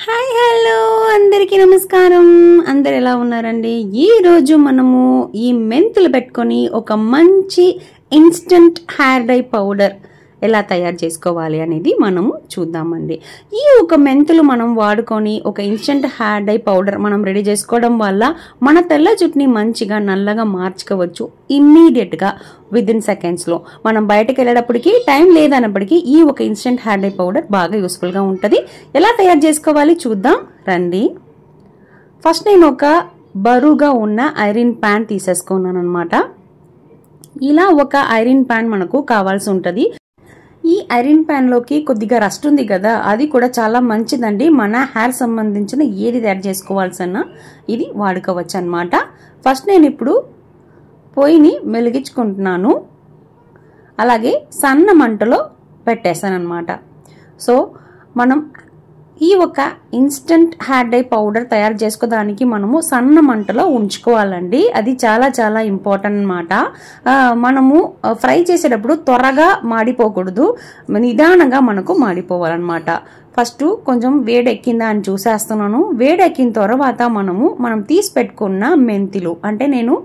Hi hello అందరికీ నమస్కారం. అందరు ఎలా ఉన్నారండి? ఈ రోజు మనము ఈ మెంతులు పెట్టుకొని ఒక మంచి ఇన్స్టంట్ హెయిర్ డై పౌడర్ ఎలా తయారు చేసుకోవాలి అనేది మనము చూద్దామండి. ఈ ఒక మెంతులు మనం వాడుకొని ఒక ఇన్స్టంట్ హెయిర్ డై పౌడర్ మనం రెడీ చేసుకోవడం వల్ల మన తెల్ల జుట్టుని మంచిగా నల్లగా మార్చుకోవచ్చు ఇమ్మీడియట్గా విదిన్ సెకండ్స్లో. మనం బయటకు వెళ్ళేటప్పటికి టైం లేదన్నప్పటికీ ఈ ఒక ఇన్స్టంట్ హెయిర్ డై పౌడర్ బాగా యూస్ఫుల్గా ఉంటుంది. ఎలా తయారు చేసుకోవాలి చూద్దాం రండి. ఫస్ట్ నేను ఒక బరువుగా ఉన్న ఐరన్ ప్యాన్ తీసేసుకున్నాను అనమాట. ఇలా ఒక ఐరన్ ప్యాన్ మనకు కావాల్సి ఉంటుంది. ఈ ఐరన్ ప్యాన్ లోకి కొద్దిగా రస్ట్ ఉంది కదా, అది కూడా చాలా మంచిదండి. మన హెయిర్ సంబంధించిన ఏది తయారు చేసుకోవాల్సిన ఇది వాడుకోవచ్చు అనమాట. ఫస్ట్ నేను ఇప్పుడు పొయ్యిని వెలిగించుకుంటున్నాను, అలాగే సన్న మంటలో పెట్టేశాను అనమాట. సో మనం ఈ ఒక ఇన్స్టంట్ హెయిర్ డై పౌడర్ తయారు చేసుకోవడానికి మనము సన్న మంటలో ఉంచుకోవాలండి. అది చాలా చాలా ఇంపార్టెంట్ అనమాట. మనము ఫ్రై చేసేటప్పుడు త్వరగా మాడిపోకూడదు, నిదానంగా మనకు మాడిపోవాలన్నమాట. ఫస్ట్ కొంచెం వేడెక్కిందా అని చూసేస్తున్నాను. వేడెక్కిన తర్వాత మనం తీసి పెట్టుకున్న మెంతులు, అంటే నేను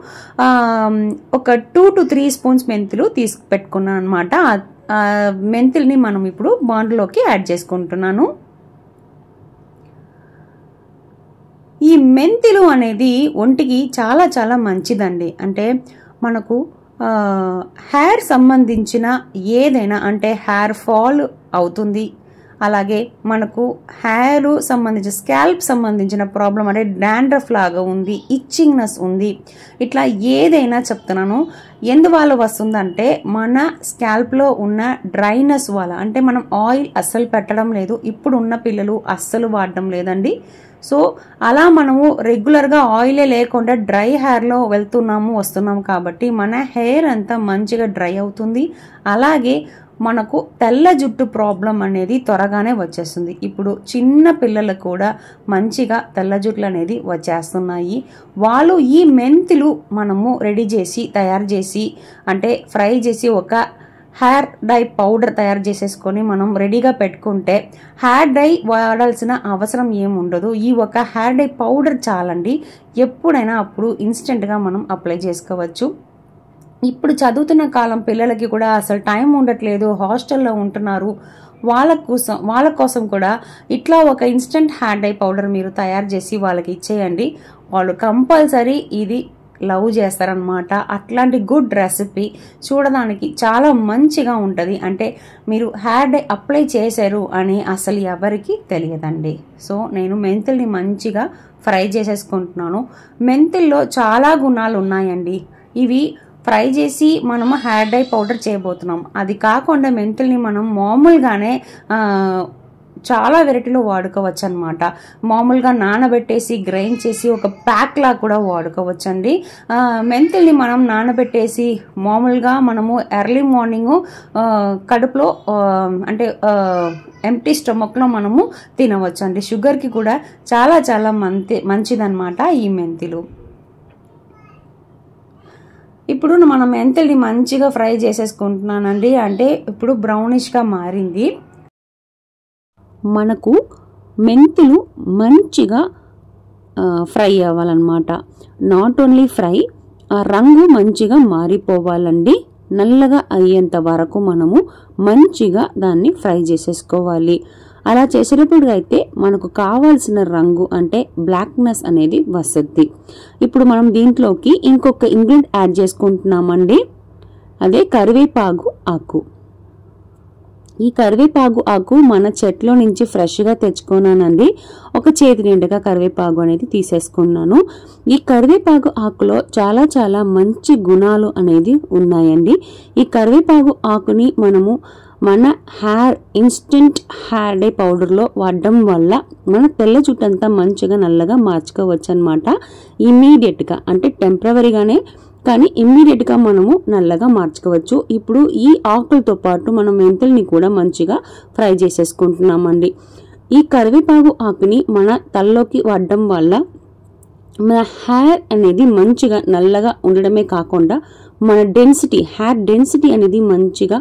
ఒక 2 to 3 స్పూన్స్ మెంతులు తీసి పెట్టుకున్నాను అనమాట. మెంతుల్ని మనం ఇప్పుడు బాండ్లోకి యాడ్ చేసుకుంటున్నాను. ఈ మెంతులు అనేది ఒంటికి చాలా చాలా మంచిదండి. అంటే మనకు హెయిర్ సంబంధించిన ఏదైనా, అంటే హెయిర్ ఫాల్ అవుతుంది, అలాగే మనకు హెయిర్ సంబంధించిన స్కాల్ప్ సంబంధించిన ప్రాబ్లం, అంటే డాండ్రఫ్ లాగా ఉంది, ఇచ్చింగ్నెస్ ఉంది, ఇట్లా ఏదైనా చెప్తున్నాను. ఎందువల్ల వస్తుందంటే మన స్కాల్ప్లో ఉన్న డ్రైనెస్ వల్ల. అంటే మనం ఆయిల్ అస్సలు పెట్టడం లేదు, ఇప్పుడు ఉన్న పిల్లలు అస్సలు వాడడం లేదండి. సో అలా మనము రెగ్యులర్గా ఆయిలే లేకుండా డ్రై హెయిర్లో వస్తున్నాము కాబట్టి మన హెయిర్ అంతా మంచిగా డ్రై అవుతుంది. అలాగే మనకు తెల్ల జుట్టు ప్రాబ్లం అనేది త్వరగానే వచ్చేస్తుంది. ఇప్పుడు చిన్న పిల్లలకు కూడా మంచిగా తెల్ల జుట్లు అనేది వచ్చేస్తున్నాయి. వాళ్ళు ఈ మెంతులు మనము రెడీ చేసి తయారు చేసి, అంటే ఫ్రై చేసి ఒక హెయిర్ డై పౌడర్ తయారు చేసేసుకొని మనం రెడీగా పెట్టుకుంటే హెయిర్ డై వాడాల్సిన అవసరం ఏముండదు. ఈ ఒక హెయిర్ డై పౌడర్ చాలండి. ఎప్పుడైనా అప్పుడు ఇన్స్టెంట్గా మనం అప్లై చేసుకోవచ్చు. ఇప్పుడు చదువుతున్న కాలం పిల్లలకి కూడా అసలు టైం ఉండట్లేదు, హాస్టల్లో ఉంటున్నారు. వాళ్ళ కోసం కూడా ఇట్లా ఒక ఇన్స్టెంట్ హెయిర్ డై పౌడర్ మీరు తయారు చేసి వాళ్ళకి ఇచ్చేయండి. వాళ్ళు కంపల్సరీ ఇది లవ్ చేస్తారనమాట. అట్లాంటి గుడ్ రెసిపీ చూడడానికి చాలా మంచిగా ఉంటుంది. అంటే మీరు హెయిర్ డై అప్లై చేశారు అని అసలు ఎవరికి తెలియదండి. సో నేను మెంతుల్ని మంచిగా ఫ్రై చేసేసుకుంటున్నాను. మెంతుల్లో చాలా గుణాలు ఉన్నాయండి. ఇవి ఫ్రై చేసి మనము హెయిర్ డై పౌడర్ చేయబోతున్నాం. అది కాకుండా మెంతుల్ని మనం మామూలుగానే చాలా వెరైటీలో వాడుకోవచ్చు అనమాట. మామూలుగా నానబెట్టేసి గ్రైండ్ చేసి ఒక ప్యాక్ లా కూడా వాడుకోవచ్చు అండి. మెంతుల్ని మనం నానబెట్టేసి మామూలుగా మనము ఎర్లీ మార్నింగ్ కడుపులో, అంటే ఎంప్టీ స్టమక్లో మనము తినవచ్చు అండి. షుగర్కి కూడా చాలా చాలా మంచిదన్నమాట ఈ మెంతులు. ఇప్పుడు మనం మెంతుల్ని మంచిగా ఫ్రై చేసేసుకుంటున్నానండి. అంటే ఇప్పుడు బ్రౌనిష్గా మారింది. మనకు మెంతులు మంచిగా ఫ్రై అవ్వాలన్నమాట. నాట్ ఓన్లీ ఫ్రై, ఆ రంగు మంచిగా మారిపోవాలండి. నల్లగా అయ్యేంత వరకు మనము మంచిగా దాన్ని ఫ్రై చేసేసుకోవాలి. అలా చేసేటప్పుడు అయితే మనకు కావాల్సిన రంగు, అంటే బ్లాక్నెస్ అనేది వస్తుంది. ఇప్పుడు మనం దీంట్లోకి ఇంకొక ఇంగ్రీడియంట్ యాడ్ చేసుకుంటున్నామండి. అదే కరివేపాకు ఆకు. ఈ కరివేపాకు ఆకు మన చెట్లో నుంచి ఫ్రెష్గా తెచ్చుకున్నానండి. ఒక చేతి నిండుగా కరివేపాకు అనేది తీసేసుకున్నాను. ఈ కరివేపాకు ఆకులో చాలా చాలా మంచి గుణాలు అనేది ఉన్నాయండి. ఈ కరివేపాకు ఆకుని మనము మన ఇన్స్టెంట్ హెయిర్ డై పౌడర్లో వాడడం వల్ల మన తెల్ల జుట్టు అంతా మంచిగా నల్లగా మార్చుకోవచ్చు అనమాట. ఇమ్మీడియట్గా, అంటే టెంపరవరీగానే కానీ ఇమ్మీడియట్గా మనము నల్లగా మార్చుకోవచ్చు. ఇప్పుడు ఈ ఆకులతో పాటు మనం మెంతుల్ని కూడా మంచిగా ఫ్రై చేసేసుకుంటున్నామండి. ఈ కరివేపాకు ఆకుని మన తలలోకి వాడడం వల్ల మన హెయిర్ అనేది మంచిగా నల్లగా ఉండడమే కాకుండా మన హెయిర్ డెన్సిటీ అనేది మంచిగా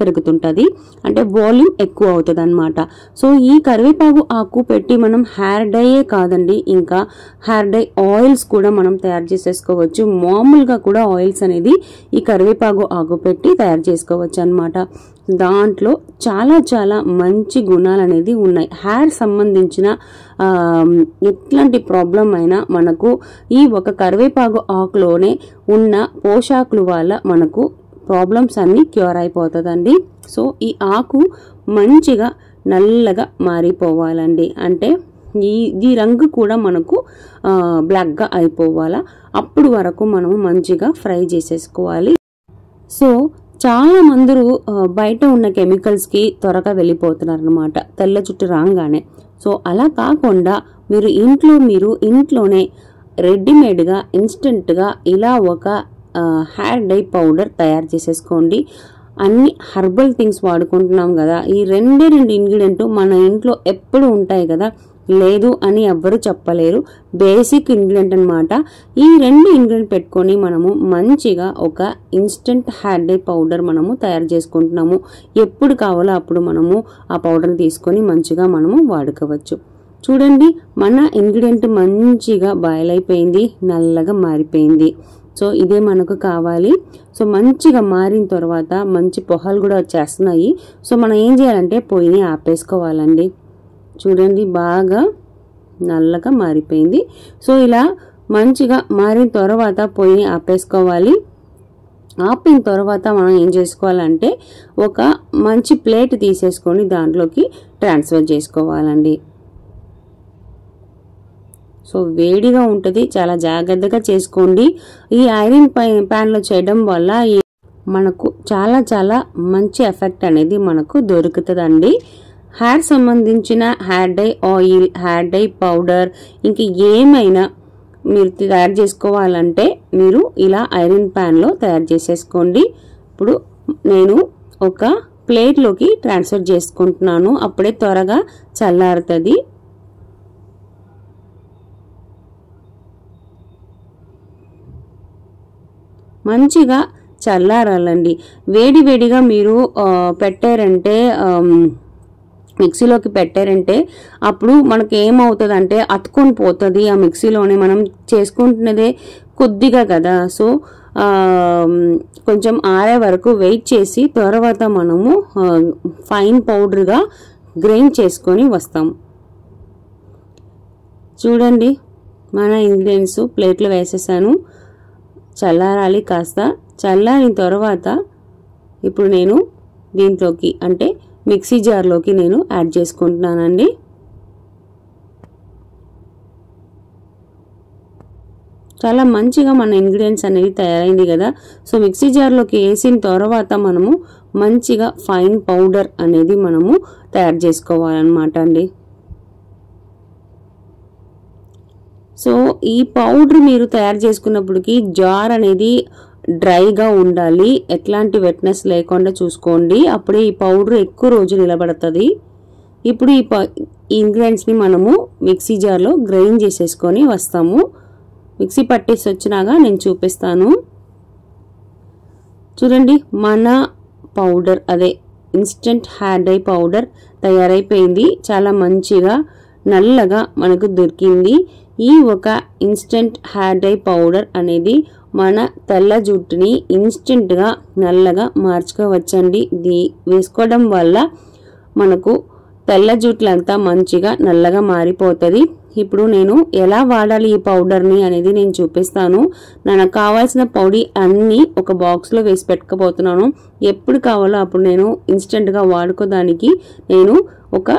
పెరుగుతుంటది, అంటే వాల్యూమ్ ఎక్కువ అవుతుంది అనమాట. సో ఈ కరివేపాకు ఆకు పెట్టి మనం హెయిర్ డైయే కాదండి, ఇంకా హెయిర్ డై ఆయిల్స్ కూడా మనం తయారు చేసేసుకోవచ్చు. మామూలుగా కూడా ఆయిల్స్ అనేది ఈ కరివేపాకు ఆకు పెట్టి తయారు చేసుకోవచ్చు అనమాట. దాంట్లో చాలా చాలా మంచి గుణాలు అనేది ఉన్నాయి. హెయిర్ సంబంధించిన ఎట్లాంటి ప్రాబ్లం అయినా మనకు ఈ ఒక కరివేపాకు ఆకులోనే ఉన్న పోషాకుల వల్ల మనకు ప్రాబ్లమ్స్ అన్నీ క్యూర్ అయిపోతుందండి. సో ఈ ఆకు మంచిగా నల్లగా మారిపోవాలండి, అంటే ఈ రంగు కూడా మనకు బ్లాక్గా అయిపోవాలా. అప్పుడు వరకు మనము మంచిగా ఫ్రై చేసేసుకోవాలి. సో చాలా మంది బయట ఉన్న కెమికల్స్కి త్వరగా వెళ్ళిపోతున్నారు అనమాట తెల్ల జుట్టు రాగానే. సో అలా కాకుండా మీరు ఇంట్లోనే రెడీమేడ్గా ఇన్స్టెంట్గా ఇలా ఒక హెయిర్ డై పౌడర్ తయారు చేసేసుకోండి. అన్ని హర్బల్ థింగ్స్ వాడుకుంటున్నాం కదా, ఈ రెండు ఇంగ్రీడియంట్ మన ఇంట్లో ఎప్పుడు ఉంటాయి కదా, లేదు అని ఎవ్వరు చెప్పలేరు. బేసిక్ ఇంగ్రీడియంట్ అనమాట. ఈ రెండు ఇంగ్రీడియంట్ పెట్టుకొని మనము మంచిగా ఒక ఇన్స్టెంట్ హెయిర్ డై పౌడర్ మనము తయారు చేసుకుంటున్నాము. ఎప్పుడు కావాలో అప్పుడు మనము ఆ పౌడర్ని తీసుకొని మంచిగా మనము వాడుకోవచ్చు. చూడండి, మన ఇంగ్రీడియంట్ మంచిగా బాయిల్ అయిపోయింది, నల్లగా మారిపోయింది. సో ఇదే మనకు కావాలి. సో మంచిగా మారిన తర్వాత మంచి పొహలు కూడా వచ్చేస్తున్నాయి. సో మనం ఏం చేయాలంటే పొయ్యిని ఆపేసుకోవాలండి. చూడండి, బాగా నల్లగా మారిపోయింది. సో ఇలా మంచిగా మారిన తర్వాత పొయ్యిని ఆపేసుకోవాలి. ఆపిన తర్వాత మనం ఏం చేసుకోవాలంటే ఒక మంచి ప్లేట్ తీసేసుకొని దాంట్లోకి ట్రాన్స్ఫర్ చేసుకోవాలండి. సో వేడిగా ఉంటుంది, చాలా జాగ్రత్తగా చేసుకోండి. ఈ ఐరన్ ప్యాన్లో చేయడం వల్ల మనకు చాలా చాలా మంచి ఎఫెక్ట్ అనేది మనకు దొరుకుతుందండి. హెయిర్ సంబంధించిన hair dye oil, hair dye powder, ఇంక ఏమైనా మీరు తయారు చేసుకోవాలంటే మీరు ఇలా ఐరన్ ప్యాన్లో తయారు చేసేసుకోండి. ఇప్పుడు నేను ఒక ప్లేట్లోకి ట్రాన్స్ఫర్ చేసుకుంటున్నాను, అప్పుడే త్వరగా చల్లారుతుంది. మంచిగా చల్లారాలండి. వేడిగా మీరు పెట్టారంటే మిక్సీలోకి పెట్టారంటే అప్పుడు మనకి ఏమవుతుంది అంటే అతుకొని పోతుంది. ఆ మిక్సీలోనే మనం చేసుకుంటున్నదే కొద్దిగా కదా. సో కొంచెం ఆరే వరకు వెయిట్ చేసి తర్వాత మనము ఫైన్ పౌడర్గా గ్రైండ్ చేసుకొని వస్తాం. చూడండి, మన ఇంగ్రీడియంట్స్ ప్లేట్లో వేసేసాను. చల్లారాలి కాస్త. చల్లారిన తర్వాత ఇప్పుడు నేను దీంట్లోకి అంటే మిక్సీ జార్లోకి నేను యాడ్ చేసుకుంటున్నానండి. చాలా మంచిగా మన ఇంగ్రీడియంట్స్ అనేది తయారైంది కదా. సో మిక్సీ జార్లోకి వేసిన తర్వాత మనము మంచిగా ఫైన్ పౌడర్ అనేది మనము తయారు చేసుకోవాలన్నమాట అండి. సో ఈ పౌడర్ మీరు తయారు చేసుకున్నప్పటికీ జార్ అనేది డ్రైగా ఉండాలి, ఎట్లాంటి వెట్నెస్ లేకుండా చూసుకోండి. అప్పుడే ఈ పౌడర్ ఎక్కువ రోజు నిలబడుతుంది. ఇప్పుడు ఈ ఇంగ్రీడియంట్స్ని మనము మిక్సీ జార్లో గ్రైండ్ చేసేసుకొని వస్తాము. మిక్సీ పట్టేసి వచ్చినాక నేను చూపిస్తాను. చూడండి, మన పౌడర్ అదే ఇన్స్టెంట్ హెయిర్ డై పౌడర్ తయారైపోయింది. చాలా మంచిగా నల్లగా మనకు దొరికింది. ఈ ఒక ఇన్స్టెంట్ హెయిర్ డై పౌడర్ అనేది మన తెల్ల జుట్టుని ఇన్స్టెంట్గా నల్లగా మార్చుకోవచ్చండి. ఇది వేసుకోవడం వల్ల మనకు తెల్ల జుట్లంతా మంచిగా నల్లగా మారిపోతుంది. ఇప్పుడు నేను ఎలా వాడాలి ఈ పౌడర్ని అనేది నేను చూపిస్తాను. నాకు కావాల్సిన పొడి అన్నీ ఒక బాక్స్లో వేసి పెట్టుకోబోతున్నాను. ఎప్పుడు కావాలో అప్పుడు నేను ఇన్స్టెంట్గా వాడుకోదానికి నేను ఒక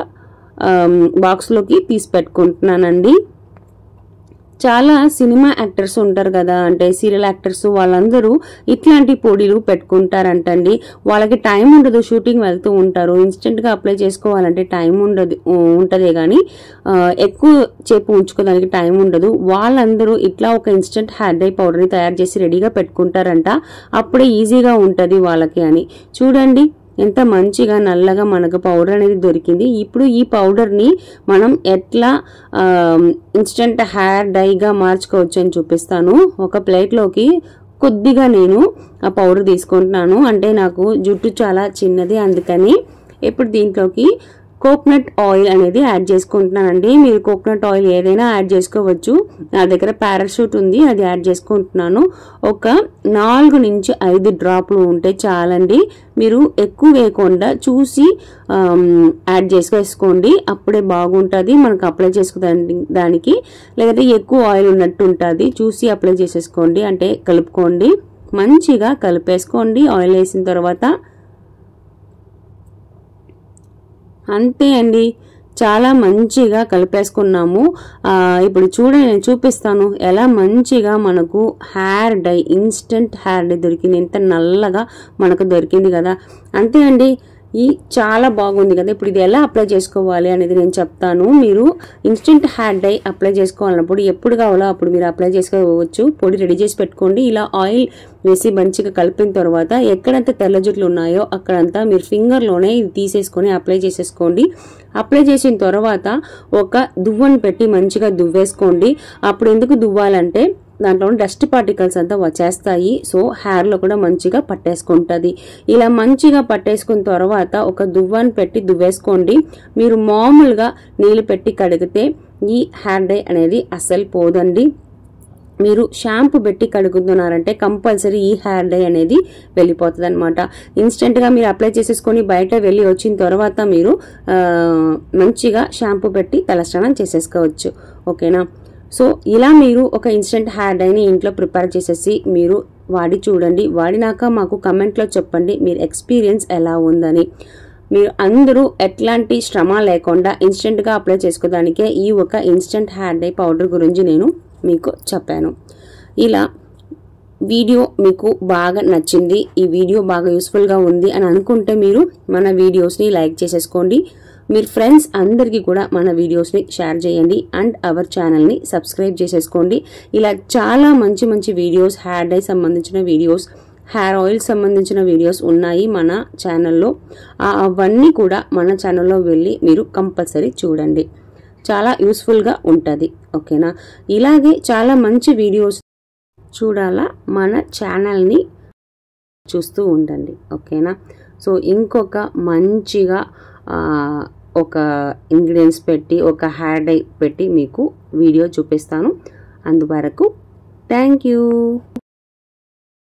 బాక్స్లోకి తీసి పెట్టుకుంటున్నానండి. చాలా సినిమా యాక్టర్స్ ఉంటారు కదా, అంటే సీరియల్ యాక్టర్స్, వాళ్ళందరూ ఇట్లాంటి పొడిలు పెట్టుకుంటారంటండి. వాళ్ళకి టైం ఉండదు, షూటింగ్ వెళ్తూ ఉంటారు. ఇన్స్టెంట్గా అప్లై చేసుకోవాలంటే టైం ఉంటదే కానీ ఎక్కువ చేపు ఉంచుకోవడానికి టైం ఉండదు. వాళ్ళందరూ ఇట్లా ఒక ఇన్స్టెంట్ హెయిర్ డై పౌడర్ని తయారు చేసి రెడీగా పెట్టుకుంటారంట. అప్పుడే ఈజీగా ఉంటుంది వాళ్ళకి అని. చూడండి ఎంత మంచిగా నల్లగా మనకు పౌడర్ అనేది దొరికింది. ఇప్పుడు ఈ పౌడర్ని మనం ఎట్లా ఇన్స్టెంట్ హెయిర్ డైగా మార్చుకోవచ్చు అని చూపిస్తాను. ఒక ప్లేట్లోకి కొద్దిగా నేను ఆ పౌడర్ తీసుకుంటున్నాను. అంటే నాకు జుట్టు చాలా చిన్నది, అందుకని ఇప్పుడు దీంట్లోకి కోకోనట్ ఆయిల్ అనేది యాడ్ చేసుకుంటున్నానండి. మీరు కోకోనట్ ఆయిల్ ఏదైనా యాడ్ చేసుకోవచ్చు. నా దగ్గర పారాషూట్ ఉంది, అది యాడ్ చేసుకుంటున్నాను. ఒక 4 నుంచి 5 డ్రాప్లు ఉంటే చాలండి. మీరు ఎక్కువ వేయకుండా చూసి యాడ్ చేసుకోండి, అప్పుడే బాగుంటుంది మనకు అప్లై చేసుకోవడానికి. లేకపోతే ఎక్కువ ఆయిల్ ఉన్నట్టు ఉంటుంది, చూసి అప్లై చేసేసుకోండి. అంటే కలుపుకోండి, మంచిగా కలిపేసుకోండి ఆయిల్ వేసిన తర్వాత. అంతే అండి, చాలా మంచిగా కలిపేసుకున్నాము. ఇప్పుడు చూడండి, నేను చూపిస్తాను ఎలా మంచిగా మనకు hair dye, instant hair dye దొరికింది. ఎంత నల్లగా మనకు దొరికింది కదా. అంతే అండి, ఈ చాలా బాగుంది కదా. ఇప్పుడు ఇది ఎలా అప్లై చేసుకోవాలి అనేది నేను చెప్తాను. మీరు ఇన్స్టెంట్ హెయిర్ డై అప్లై చేసుకోవాలన్నప్పుడు ఎప్పుడు కావాలో అప్పుడు మీరు అప్లై చేసుకోవచ్చు. పొడి రెడీ చేసి పెట్టుకోండి. ఇలా ఆయిల్ వేసి మంచిగా కలిపిన తర్వాత ఎక్కడంతా తెల్ల జుట్లు ఉన్నాయో అక్కడంతా మీరు ఫింగర్లోనే ఇది తీసేసుకొని అప్లై చేసేసుకోండి. అప్లై చేసిన తర్వాత ఒక దువ్వను పెట్టి మంచిగా దువ్వేసుకోండి. అప్పుడు ఎందుకు దువ్వాలంటే దాంట్లో డస్ట్ పార్టికల్స్ అంతా వచ్చేస్తాయి. సో హెయిర్లో కూడా మంచిగా పట్టేసుకుంటుంది. ఇలా మంచిగా పట్టేసుకున్న తర్వాత ఒక దువ్వను పెట్టి దువ్వేసుకోండి. మీరు మామూలుగా నీళ్ళు పెట్టి కడిగితే ఈ హెయిర్ డై అనేది అస్సలు పోదండి. మీరు షాంపూ పెట్టి కడుగుతున్నారంటే కంపల్సరీ ఈ హెయిర్ డై అనేది వెళ్ళిపోతుంది అనమాట. ఇన్స్టెంట్గా మీరు అప్లై చేసేసుకొని బయట వెళ్ళి వచ్చిన తర్వాత మీరు మంచిగా షాంపూ పెట్టి తలస్నానం చేసేసుకోవచ్చు. ఓకేనా. సో ఇలా మీరు ఒక ఇన్స్టెంట్ హెయిర్ డైని ఇంట్లో ప్రిపేర్ చేసేసి మీరు వాడి చూడండి. వాడినాక మాకు కమెంట్లో చెప్పండి మీరు ఎక్స్పీరియన్స్ ఎలా ఉందని. మీరు అందరూ ఎట్లాంటి శ్రమ లేకుండా ఇన్స్టెంట్గా అప్లై చేసుకోవడానికే ఈ ఒక ఇన్స్టెంట్ హెయిర్ డై పౌడర్ గురించి నేను మీకు చెప్పాను. ఇలా వీడియో మీకు బాగా నచ్చింది, ఈ వీడియో బాగా యూస్ఫుల్గా ఉంది అని అనుకుంటే మీరు మన వీడియోస్ని లైక్ చేసేసుకోండి. మీరు ఫ్రెండ్స్ అందరికీ కూడా మన వీడియోస్ని షేర్ చేయండి అండ్ అవర్ ఛానల్ని సబ్స్క్రైబ్ చేసేసుకోండి. ఇలా చాలా మంచి మంచి వీడియోస్, హెయిర్ డై సంబంధించిన వీడియోస్, హెయిర్ ఆయిల్ సంబంధించిన వీడియోస్ ఉన్నాయి మన ఛానల్లో. అవన్నీ కూడా మన ఛానల్లో వెళ్ళి మీరు కంపల్సరీ చూడండి, చాలా యూస్ఫుల్గా ఉంటుంది. ఓకేనా. ఇలాగే చాలా మంచి వీడియోస్ చూడాలా మన ఛానల్ని చూస్తూ ఉండండి. ఓకేనా. సో ఇంకొక మంచిగా ఒక ఇంగ్రీడియంట్స్ పెట్టి ఒక హెయిర్ డై పెట్టి మీకు వీడియో చూపిస్తాను. అందువరకు థ్యాంక్ యూ.